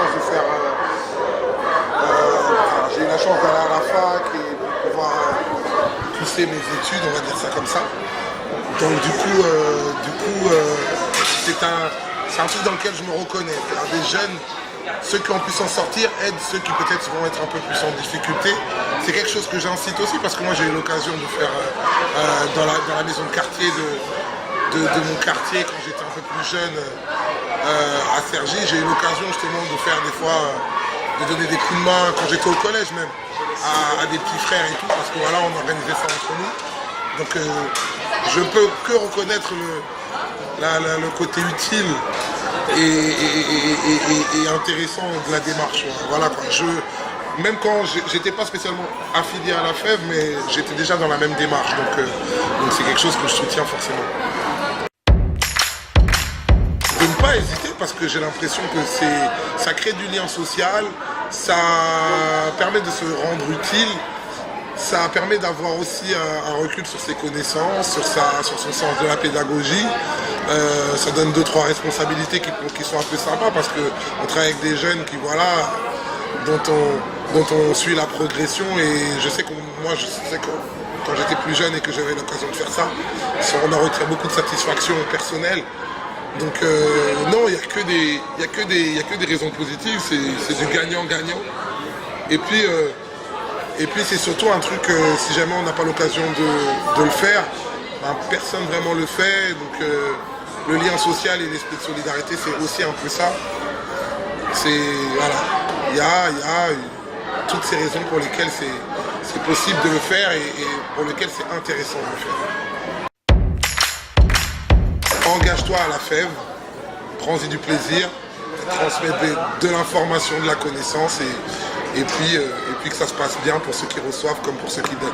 chance de faire... j'ai eu la chance d'aller à la fac et de pouvoir pousser mes études, on va dire ça comme ça. Donc du coup, c'est un truc dans lequel je me reconnais. Des jeunes, ceux qui ont pu s'en sortir aident ceux qui peut-être vont être un peu plus en difficulté. C'est quelque chose que j'incite aussi parce que moi j'ai eu l'occasion de faire dans la maison de quartier de mon quartier quand j'étais un peu plus jeune à Cergy. J'ai eu l'occasion justement de faire des fois, de donner des coups de main quand j'étais au collège même à des petits frères et tout parce que voilà on organisait ça entre nous. Donc je peux que reconnaître le côté utile et intéressant de la démarche. Voilà, quoi. Même quand j'étais pas spécialement affilié à la FEV, mais j'étais déjà dans la même démarche. Donc c'est quelque chose que je soutiens forcément. De ne pas hésiter parce que j'ai l'impression que ça crée du lien social, ça permet de se rendre utile. Ça permet d'avoir aussi un recul sur ses connaissances, sur son sens de la pédagogie. Ça donne 2-3 responsabilités qui sont un peu sympas parce qu'on travaille avec des jeunes qui, voilà, dont on suit la progression. Et je sais que quand j'étais plus jeune et que j'avais l'occasion de faire ça, on en retire beaucoup de satisfaction personnelle. Donc non, il n'y a que des raisons positives, c'est du gagnant-gagnant. Et puis c'est surtout un truc, si jamais on n'a pas l'occasion de le faire, ben, personne vraiment le fait. Donc le lien social et l'esprit de solidarité, c'est aussi un peu ça. Voilà, il y a toutes ces raisons pour lesquelles c'est possible de le faire et pour lesquelles c'est intéressant de le faire. Engage-toi à la FEV, prends-y du plaisir, transmets de l'information, de la connaissance et puis que ça se passe bien pour ceux qui reçoivent comme pour ceux qui donnent.